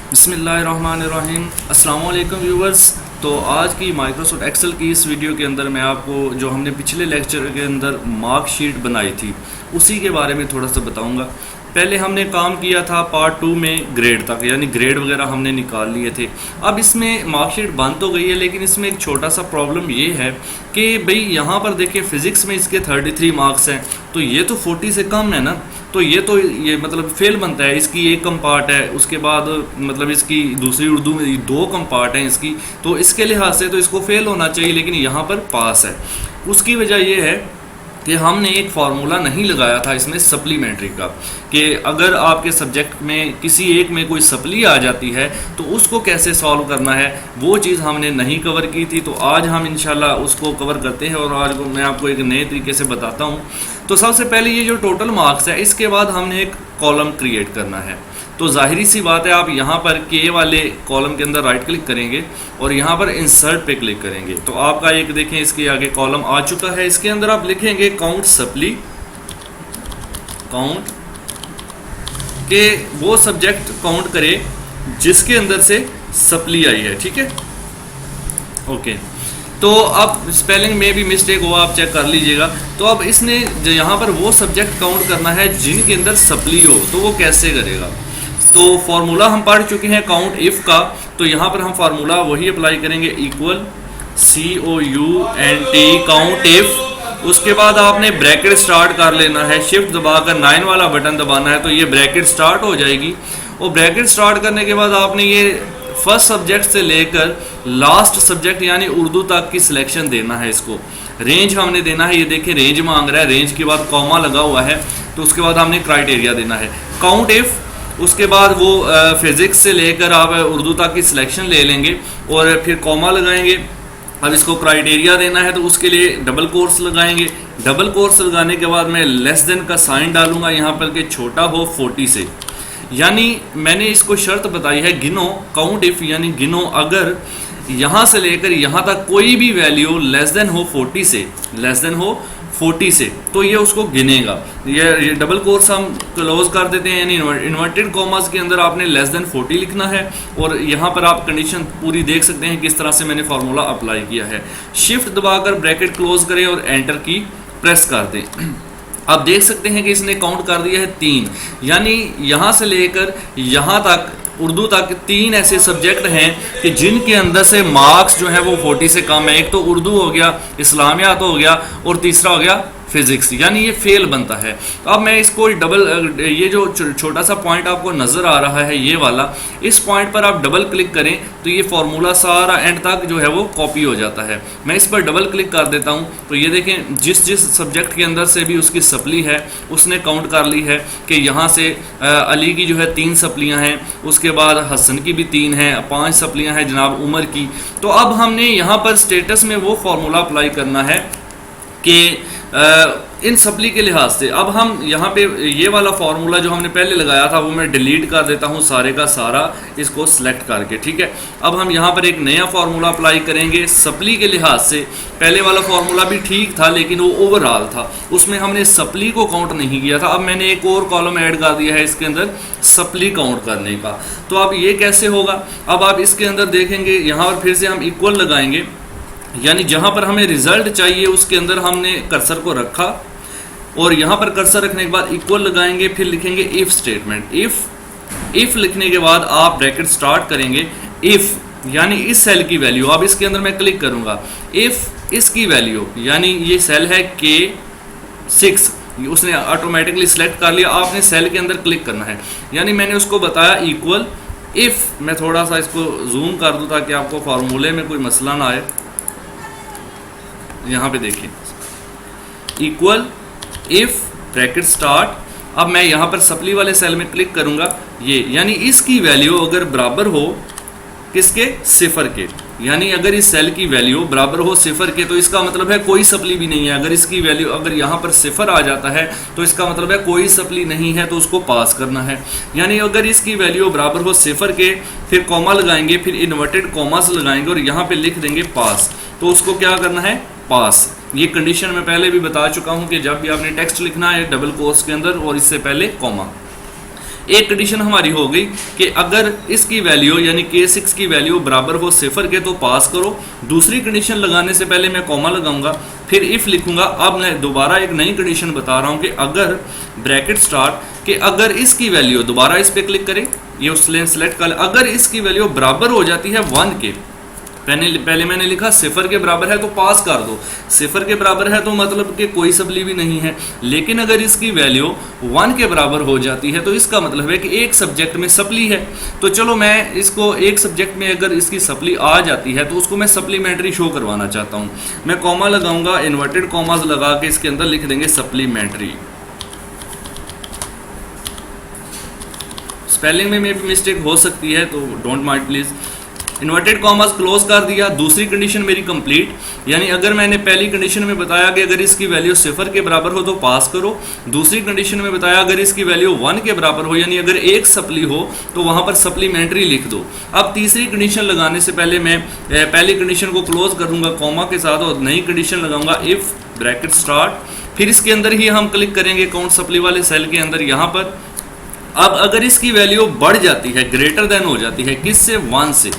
बिस्मिल्लाहिर्रहमानिर्रहीम। अस्सलाम वालेकुम व्यूवर्स। तो आज की माइक्रोसॉफ्ट एक्सेल की इस वीडियो के अंदर मैं आपको जो हमने पिछले लेक्चर के अंदर मार्कशीट बनाई थी उसी के बारे में थोड़ा सा बताऊंगा। पहले हमने काम किया था पार्ट 2 में ग्रेड तक, यानी ग्रेड वगैरह हमने निकाल लिए थे। अब इसमें मार्कशीट बन तो गई है, लेकिन इसमें एक छोटा सा प्रॉब्लम ये है कि भाई यहाँ पर देखिए फ़िज़िक्स में इसके 33 मार्क्स हैं, तो ये तो 40 से कम है ना, तो ये मतलब फेल बनता है। इसकी एक कम पार्ट है, उसके बाद मतलब इसकी दूसरी उर्दू में 2 कम पार्ट हैं इसकी, तो इसके लिहाज से तो इसको फेल होना चाहिए, लेकिन यहाँ पर पास है। उसकी वजह यह है कि हमने एक फार्मूला नहीं लगाया था इसमें सप्लीमेंट्री का, कि अगर आपके सब्जेक्ट में किसी एक में कोई सप्ली आ जाती है तो उसको कैसे सॉल्व करना है, वो चीज़ हमने नहीं कवर की थी। तो आज हम इंशाल्लाह उसको कवर करते हैं और आज मैं आपको एक नए तरीके से बताता हूँ। तो सबसे पहले ये जो टोटल मार्क्स है, इसके बाद हमने एक कॉलम क्रिएट करना है। तो जाहिरी सी बात है, आप यहाँ पर के वाले कॉलम के अंदर राइट क्लिक करेंगे और यहाँ पर इंसर्ट पे क्लिक करेंगे, तो आपका एक देखें इसके आगे कॉलम आ चुका है। इसके अंदर आप लिखेंगे काउंट सप्ली, काउंट के वो सब्जेक्ट काउंट करे जिसके अंदर से सप्ली आई है, ठीक है, ओके। तो अब स्पेलिंग में भी मिस्टेक हुआ, आप चेक कर लीजिएगा। तो अब इसने यहाँ पर वो सब्जेक्ट काउंट करना है जिनके अंदर सप्ली हो, तो वो कैसे करेगा। तो फार्मूला हम पढ़ चुके हैं काउंट इफ़ का, तो यहाँ पर हम फार्मूला वही अप्लाई करेंगे, इक्वल COUNT काउंट इफ़। उसके बाद आपने ब्रैकेट स्टार्ट कर लेना है, शिफ्ट दबाकर 9 वाला बटन दबाना है, तो ये ब्रैकेट स्टार्ट हो जाएगी। और ब्रैकेट स्टार्ट करने के बाद आपने ये फर्स्ट सब्जेक्ट से लेकर लास्ट सब्जेक्ट यानी उर्दू तक की सिलेक्शन देना है। इसको रेंज हमने देना है, ये देखें रेंज मांग रहा है, रेंज के बाद कॉमा लगा हुआ है, तो उसके बाद हमने क्राइटेरिया देना है काउंट इफ़। उसके बाद वो फिज़िक्स से लेकर आप उर्दू तक की सिलेक्शन ले लेंगे और फिर कॉमा लगाएंगे। अब इसको क्राइटेरिया देना है, तो उसके लिए डबल कोर्स लगाएंगे। डबल कोर्स लगाने के बाद मैं लेस देन का साइन डालूंगा यहाँ पर कि छोटा हो 40 से, यानी मैंने इसको शर्त बताई है गिनो, काउंट इफ़ यानी गिनो अगर यहाँ से लेकर यहाँ तक कोई भी वैल्यू लेस देन हो 40 से, लेस देन हो 40 से, तो ये उसको गिनेगा। ये डबल कोर्स हम क्लोज कर देते हैं, यानी इन्वर्टेड कॉमास के अंदर आपने लेस देन 40 लिखना है। और यहाँ पर आप कंडीशन पूरी देख सकते हैं किस तरह से मैंने फार्मूला अप्लाई किया है। शिफ्ट दबाकर ब्रैकेट क्लोज करें और एंटर की प्रेस कर दें। आप देख सकते हैं कि इसने काउंट कर दिया है 3, यानी यहाँ से लेकर यहाँ तक उर्दू तक 3 ऐसे सब्जेक्ट हैं कि जिनके अंदर से मार्क्स जो है वो 40 से कम है। एक तो उर्दू हो गया, इस्लामियात हो गया और तीसरा हो गया फिज़िक्स, यानी ये फेल बनता है। तो अब मैं इसको डबल, ये जो छोटा सा पॉइंट आपको नज़र आ रहा है ये वाला, इस पॉइंट पर आप डबल क्लिक करें तो ये फार्मूला सारा एंड तक जो है वो कॉपी हो जाता है। मैं इस पर डबल क्लिक कर देता हूँ, तो ये देखें जिस सब्जेक्ट के अंदर से भी उसकी सप्ली है उसने काउंट कर ली है कि यहाँ से अली की जो है 3 सप्लियाँ हैं, उसके बाद हसन की भी 3 हैं, 5 सप्लियाँ हैं जनाब उमर की। तो अब हमने यहाँ पर स्टेटस में वो फार्मूला अप्लाई करना है कि इन सप्ली के लिहाज से। अब हम यहाँ पे ये वाला फार्मूला जो हमने पहले लगाया था वो मैं डिलीट कर देता हूँ सारे का सारा, इसको सिलेक्ट करके, ठीक है। अब हम यहाँ पर एक नया फार्मूला अप्लाई करेंगे सप्ली के लिहाज से। पहले वाला फार्मूला भी ठीक था लेकिन वो ओवरऑल था, उसमें हमने सप्ली को काउंट नहीं किया था। अब मैंने एक और कॉलम ऐड कर दिया है इसके अंदर सप्ली काउंट करने का। तो अब ये कैसे होगा, अब आप इसके अंदर देखेंगे यहाँ पर फिर से हम इक्वल लगाएंगे, यानी जहाँ पर हमें रिजल्ट चाहिए उसके अंदर हमने कर्सर को रखा और यहाँ पर कर्सर रखने के बाद इक्वल लगाएंगे, फिर लिखेंगे इफ़ स्टेटमेंट। इफ़ लिखने के बाद आप ब्रैकेट स्टार्ट करेंगे, इफ़ यानी इस सेल की वैल्यू, अब इसके अंदर मैं क्लिक करूँगा, इफ़ इसकी वैल्यू यानी ये सेल है K6, उसने ऑटोमेटिकली सिलेक्ट कर लिया। आपने सेल के अंदर क्लिक करना है, यानी मैंने उसको बताया इक्वल इफ़। मैं थोड़ा सा इसको जूम कर दूँ ताकि आपको फार्मूले में कोई मसला ना आए। यहाँ पे देखिए इक्वल इफ़ ब्रैकेट स्टार्ट। अब मैं यहाँ पर सप्ली वाले सेल में क्लिक करूँगा, ये यानी इसकी वैल्यू अगर बराबर हो किसके, 0 के, यानी अगर इस सेल की वैल्यू बराबर हो 0 के तो इसका मतलब है कोई सप्ली भी नहीं है। अगर इसकी वैल्यू अगर यहाँ पर 0 आ जाता है तो इसका मतलब है कोई सप्ली नहीं है, तो उसको पास करना है। यानी अगर इसकी वैल्यू बराबर हो 0 के, फिर कॉमा लगाएंगे, फिर इन्वर्टेड कॉमास लगाएंगे और यहाँ पे लिख देंगे पास, तो उसको क्या करना है, पास। ये कंडीशन मैं पहले भी बता चुका हूँ कि जब भी आपने टेक्स्ट लिखना है डबल कोर्स के अंदर और इससे पहले कॉमा। एक कंडीशन हमारी हो गई कि अगर इसकी वैल्यू यानी K6 की वैल्यू बराबर हो 0 के तो पास करो। दूसरी कंडीशन लगाने से पहले मैं कॉमा लगाऊंगा, फिर इफ़ लिखूंगा। अब मैं दोबारा एक नई कंडीशन बता रहा हूं कि अगर ब्रैकेट स्टार्ट कि अगर इसकी वैल्यू, दोबारा इस पर क्लिक करें, ये उस लेन सेलेक्ट कर, अगर इसकी वैल्यू बराबर हो जाती है 1 के, पहले मैंने लिखा 0 के बराबर है तो पास कर दो, 0 के बराबर है तो मतलब कि कोई सप्ली भी नहीं है। लेकिन अगर इसकी वैल्यू 1 के बराबर हो जाती है तो इसका मतलब है कि एक सब्जेक्ट में सप्ली है। तो चलो मैं इसको एक सब्जेक्ट में अगर इसकी सप्ली आ जाती है तो उसको मैं सप्लीमेंट्री शो करवाना चाहता हूँ। मैं कॉमा लगाऊंगा, इन्वर्टेड कॉमास लगा के इसके अंदर लिख देंगे सप्लीमेंट्री। स्पेलिंग में भी मिस्टेक हो सकती है तो don't mind please. Inverted commas close कर दिया। दूसरी कंडीशन मेरी कंप्लीट, यानी अगर मैंने पहली कंडीशन में बताया कि अगर इसकी वैल्यू 0 के बराबर हो तो पास करो, दूसरी कंडीशन में बताया अगर इसकी वैल्यू 1 के बराबर हो यानी अगर एक सप्ली हो तो वहाँ पर सप्लीमेंट्री लिख दो। अब तीसरी कंडीशन लगाने से पहले मैं पहली कंडीशन को क्लोज करूँगा कॉमा के साथ और नई कंडीशन लगाऊंगा इफ़ ब्रैकेट स्टार्ट। फिर इसके अंदर ही हम क्लिक करेंगे काउंट सप्ली वाले सेल के अंदर यहाँ पर। अब अगर इसकी वैल्यू बढ़ जाती है, ग्रेटर देन हो जाती है, किससे? 1 से।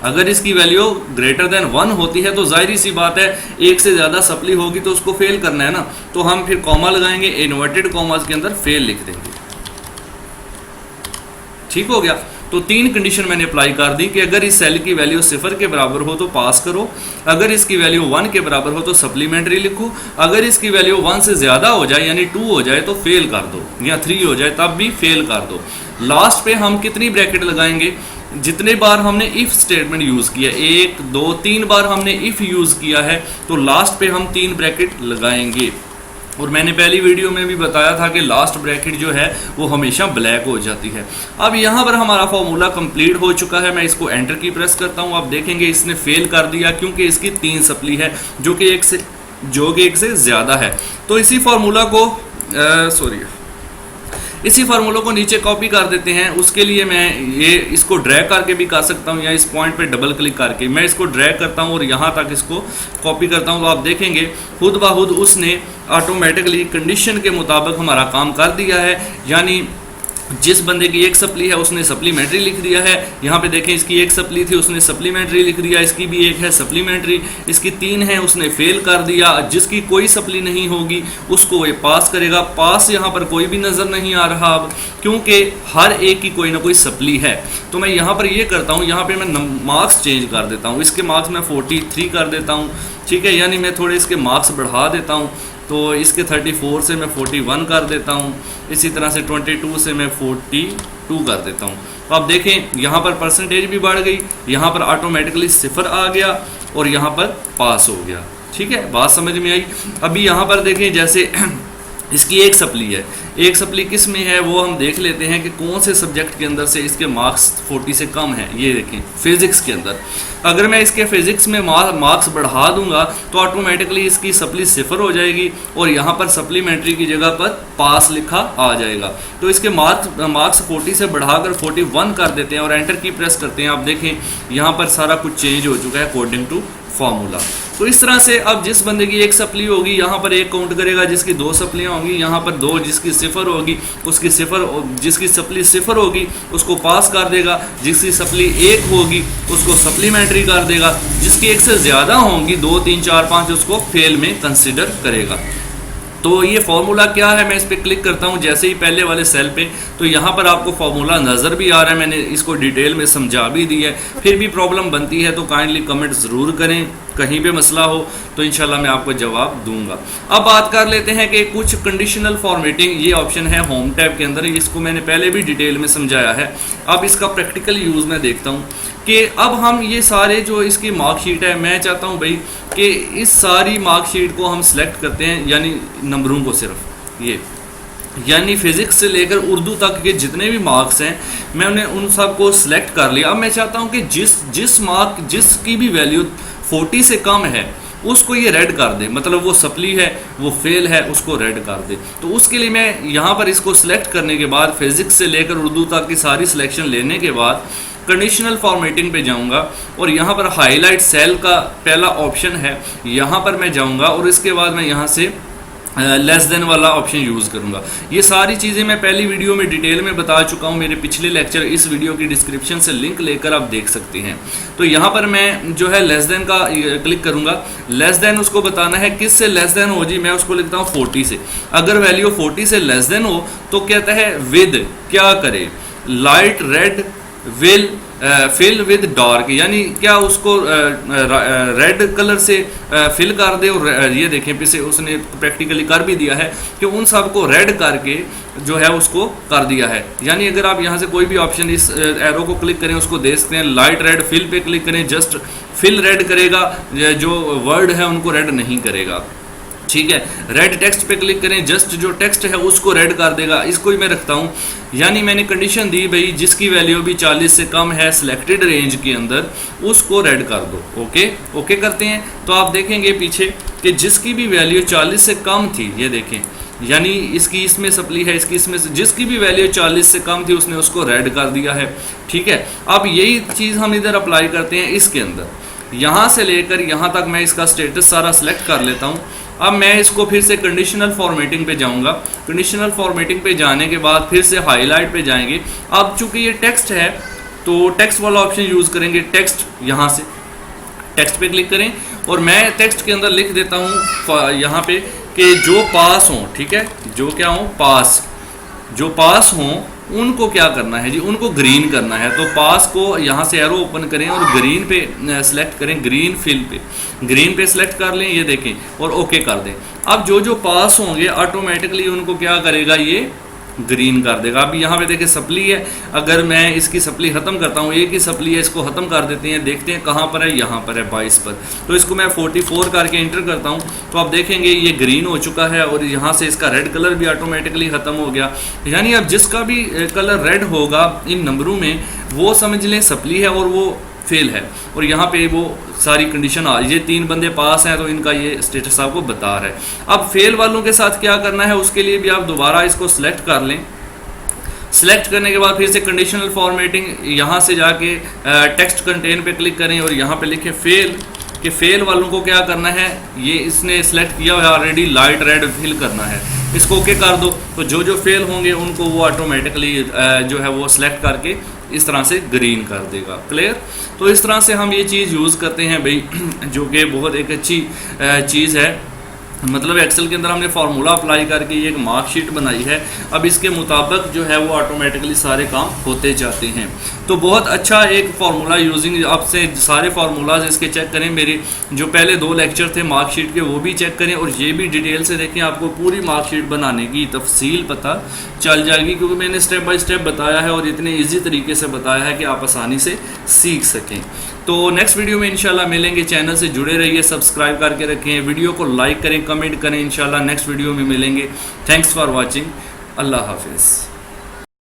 अगर इसकी वैल्यू ग्रेटर देन 1 होती है तो जाहिर सी बात है एक से ज़्यादा सप्ली होगी तो उसको फेल करना है ना, तो हम फिर कॉमा लगाएंगे, इन्वर्टेड कॉमास के अंदर फेल लिख देंगे। ठीक हो गया। तो 3 कंडीशन मैंने अप्लाई कर दी कि अगर इस सेल की वैल्यू 0 के बराबर हो तो पास करो, अगर इसकी वैल्यू 1 के बराबर हो तो सप्लीमेंट्री लिखो, अगर इसकी वैल्यू 1 से ज़्यादा हो जाए यानी 2 हो जाए तो फेल कर दो, या 3 हो जाए तब भी फेल कर दो। लास्ट पे हम कितनी ब्रैकेट लगाएंगे? जितने बार हमने इफ़ स्टेटमेंट यूज़ किया, 1 2 3 बार हमने इफ़ यूज़ किया है तो लास्ट पे हम 3 ब्रैकेट लगाएंगे। और मैंने पहली वीडियो में भी बताया था कि लास्ट ब्रैकेट जो है वो हमेशा ब्लैक हो जाती है। अब यहाँ पर हमारा फॉर्मूला कंप्लीट हो चुका है। मैं इसको एंटर की प्रेस करता हूँ। आप देखेंगे इसने फेल कर दिया क्योंकि इसकी 3 सप्ली है जो कि एक से ज़्यादा है। तो इसी फार्मूला को इसी फार्मूला को नीचे कॉपी कर देते हैं। उसके लिए मैं इसको ड्रैग करके भी कर सकता हूँ या इस पॉइंट पे डबल क्लिक करके मैं इसको ड्रैग करता हूँ और यहाँ तक इसको कॉपी करता हूँ। तो आप देखेंगे खुद ब खुद उसने ऑटोमेटिकली कंडीशन के मुताबिक हमारा काम कर दिया है। यानी जिस बंदे की एक सप्ली है उसने सप्लीमेंट्री लिख दिया है। यहाँ पे देखें इसकी एक सप्ली थी उसने सप्लीमेंट्री लिख दिया, इसकी भी एक है सप्लीमेंट्री, इसकी 3 है उसने फेल कर दिया। जिसकी कोई सप्ली नहीं होगी उसको ये पास करेगा। पास यहाँ पर कोई भी नज़र नहीं आ रहा अब क्योंकि हर एक की कोई ना कोई सप्ली है। तो मैं यहाँ पर ये करता हूँ, यहाँ पर मैं मार्क्स चेंज कर देता हूँ। इसके मार्क्स मैं 43 कर देता हूँ, ठीक है, यानी मैं थोड़े इसके मार्क्स बढ़ा देता हूँ। तो इसके 34 से मैं 41 कर देता हूँ, इसी तरह से 22 से मैं 42 कर देता हूँ। तो आप देखें यहाँ पर परसेंटेज भी बढ़ गई, यहाँ पर ऑटोमेटिकली 0 आ गया और यहाँ पर पास हो गया। ठीक है, बात समझ में आई। अभी यहाँ पर देखें जैसे इसकी एक सप्ली है, एक सप्ली किस में है वो हम देख लेते हैं कि कौन से सब्जेक्ट के अंदर से इसके मार्क्स 40 से कम है। ये देखें फिज़िक्स के अंदर अगर मैं इसके फिज़िक्स में मार्क्स बढ़ा दूंगा तो ऑटोमेटिकली इसकी सप्ली 0 हो जाएगी और यहाँ पर सप्लीमेंट्री की जगह पर पास लिखा आ जाएगा। तो इसके मार्क्स 40 से बढ़ाकर 41 कर देते हैं और एंटर की प्रेस करते हैं। आप देखें यहाँ पर सारा कुछ चेंज हो चुका है अकॉर्डिंग टू फार्मूला। तो इस तरह से अब जिस बंदे की एक सप्ली होगी यहाँ पर 1 काउंट करेगा, जिसकी 2 सप्लियाँ होंगी यहाँ पर 2, जिसकी 0 होगी उसकी 0, जिसकी सप्ली 0 होगी उसको पास कर देगा, जिसकी सप्ली 1 होगी उसको सप्लीमेंट्री कर देगा, जिसकी 1 से ज़्यादा होंगी 2 3 4 5 उसको फेल में कंसिडर करेगा। तो ये फार्मूला क्या है, मैं इस पर क्लिक करता हूँ जैसे ही पहले वाले सेल पे, तो यहाँ पर आपको फार्मूला नज़र भी आ रहा है। मैंने इसको डिटेल में समझा भी दी है। फिर भी प्रॉब्लम बनती है तो काइंडली कमेंट ज़रूर करें, कहीं पे मसला हो तो इंशाल्लाह मैं आपको जवाब दूंगा। अब बात कर लेते हैं कि कुछ कंडीशनल फॉर्मेटिंग, ये ऑप्शन है होम टैब के अंदर, इसको मैंने पहले भी डिटेल में समझाया है। अब इसका प्रैक्टिकल यूज़ मैं देखता हूँ कि अब हम ये सारे जो इसकी मार्कशीट है, मैं चाहता हूँ भाई कि इस सारी मार्कशीट को हम सेलेक्ट करते हैं, यानी नंबरों को सिर्फ ये, यानी फिज़िक्स से लेकर उर्दू तक के जितने भी मार्क्स हैं मैंने उन सब को सिलेक्ट कर लिया। अब मैं चाहता हूँ कि जिसकी भी वैल्यू 40 से कम है उसको ये रेड कर दे, मतलब वो सप्ली है वो फेल है उसको रेड कर दे। तो उसके लिए मैं यहाँ पर इसको सिलेक्ट करने के बाद फिज़िक्स से लेकर उर्दू तक की सारी सिलेक्शन लेने के बाद कंडीशनल फॉर्मेटिंग पे जाऊंगा और यहाँ पर हाईलाइट सेल का पहला ऑप्शन है, यहाँ पर मैं जाऊंगा और इसके बाद मैं यहाँ से लेस देन वाला ऑप्शन यूज़ करूँगा। ये सारी चीज़ें मैं पहली वीडियो में डिटेल में बता चुका हूँ, मेरे पिछले लेक्चर इस वीडियो की डिस्क्रिप्शन से लिंक लेकर आप देख सकते हैं। तो यहाँ पर मैं जो है लेस देन का क्लिक करूँगा। लेस देन उसको बताना है किस से लेस देन हो जी, मैं उसको लिखता हूँ 40 से। अगर वैल्यू 40 से लेस देन हो तो कहता है विद क्या करे, light red will fill with dark, यानी क्या उसको रेड कलर से फिल कर दे। और ये देखें पीछे उसने प्रैक्टिकली कर भी दिया है कि उन सब को रेड करके जो है उसको कर दिया है। यानी अगर आप यहाँ से कोई भी ऑप्शन इस एरो को क्लिक करें उसको देख सकते हैं, लाइट रेड फिल पे क्लिक करें, जस्ट फिल रेड करेगा, जो वर्ड है उनको रेड नहीं करेगा, ठीक है। रेड टेक्स्ट पे क्लिक करें, जस्ट जो टेक्स्ट है उसको रेड कर देगा। इसको ही मैं रखता हूँ, यानी मैंने कंडीशन दी भाई जिसकी वैल्यू भी 40 से कम है सिलेक्टेड रेंज के अंदर उसको रेड कर दो। ओके ओके करते हैं तो आप देखेंगे पीछे कि जिसकी भी वैल्यू 40 से कम थी, ये देखें, यानी इसकी इसमें सप्ली है, इसकी इसमें जिसकी भी वैल्यू 40 से कम थी उसने उसको रेड कर दिया है, ठीक है। अब यही चीज़ हम इधर अप्लाई करते हैं इसके अंदर, यहाँ से लेकर यहाँ तक मैं इसका स्टेटस सारा सिलेक्ट कर लेता हूँ। अब मैं इसको फिर से कंडीशनल फॉर्मेटिंग पे जाऊंगा। कंडीशनल फॉर्मेटिंग पे जाने के बाद फिर से हाईलाइट पे जाएंगे। अब चूंकि ये टेक्स्ट है तो टेक्स्ट वाला ऑप्शन यूज़ करेंगे। टेक्स्ट, यहाँ से टेक्स्ट पे क्लिक करें और मैं टेक्स्ट के अंदर लिख देता हूँ यहाँ पे कि जो पास हों, ठीक है, जो क्या हों, पास, जो पास हों उनको क्या करना है जी, उनको ग्रीन करना है। तो पास को यहाँ से एरो ओपन करें और ग्रीन पे सेलेक्ट करें, ग्रीन फिल पे, ग्रीन पे सेलेक्ट कर लें, ये देखें, और ओके कर दें। अब जो जो पास होंगे ऑटोमेटिकली उनको क्या करेगा, ये ग्रीन कर देगा। अब यहाँ पे देखिए सप्ली है, अगर मैं इसकी सप्ली ख़त्म करता हूँ, एक ही सप्ली है, इसको ख़त्म कर देते हैं, देखते हैं कहाँ पर है, यहाँ पर है 22 पर। तो इसको मैं 44 करके इंटर करता हूँ तो आप देखेंगे ये ग्रीन हो चुका है और यहाँ से इसका रेड कलर भी ऑटोमेटिकली ख़त्म हो गया। यानी अब जिसका भी कलर रेड होगा इन नंबरों में वो समझ लें सप्ली है और वो फेल है। और यहाँ पे वो सारी कंडीशन ये 3 बंदे पास हैं तो इनका ये स्टेटस आपको बता रहा है। अब फेल वालों के साथ क्या करना है उसके लिए भी आप दोबारा इसको सिलेक्ट कर लें। सिलेक्ट करने के बाद फिर से कंडीशनल फॉर्मेटिंग, यहाँ से जाके टेक्स्ट कंटेन पे क्लिक करें और यहाँ पे लिखें फेल, कि फेल वालों को क्या करना है, ये इसने सेलेक्ट किया हुआ है ऑलरेडी, लाइट रेड फिल करना है, इसको ओके कर दो। तो जो जो फेल होंगे उनको वो ऑटोमेटिकली जो है वो सिलेक्ट करके इस तरह से ग्रीन कर देगा। क्लियर? तो इस तरह से हम ये चीज़ यूज़ करते हैं भाई, जो कि बहुत एक अच्छी चीज़ है। मतलब एक्सेल के अंदर हमने फार्मूला अप्लाई करके ये एक मार्कशीट बनाई है। अब इसके मुताबिक जो है वो ऑटोमेटिकली सारे काम होते जाते हैं। तो बहुत अच्छा एक फार्मूला यूजिंग, आपसे सारे फार्मूलाज इसके चेक करें, मेरे जो पहले 2 लेक्चर थे मार्कशीट के वो भी चेक करें और ये भी डिटेल से देखें, आपको पूरी मार्कशीट बनाने की तफसील पता चल जाएगी, क्योंकि मैंने स्टेप बाय स्टेप बताया है और इतने ईजी तरीके से बताया है कि आप आसानी से सीख सकें। तो नेक्स्ट वीडियो में इंशाल्लाह मिलेंगे। चैनल से जुड़े रहिए, सब्सक्राइब करके रखें, वीडियो को लाइक करें, कमेंट करें। इंशाल्लाह नेक्स्ट वीडियो में मिलेंगे। Thanks for watching. अल्लाह हाफिज़।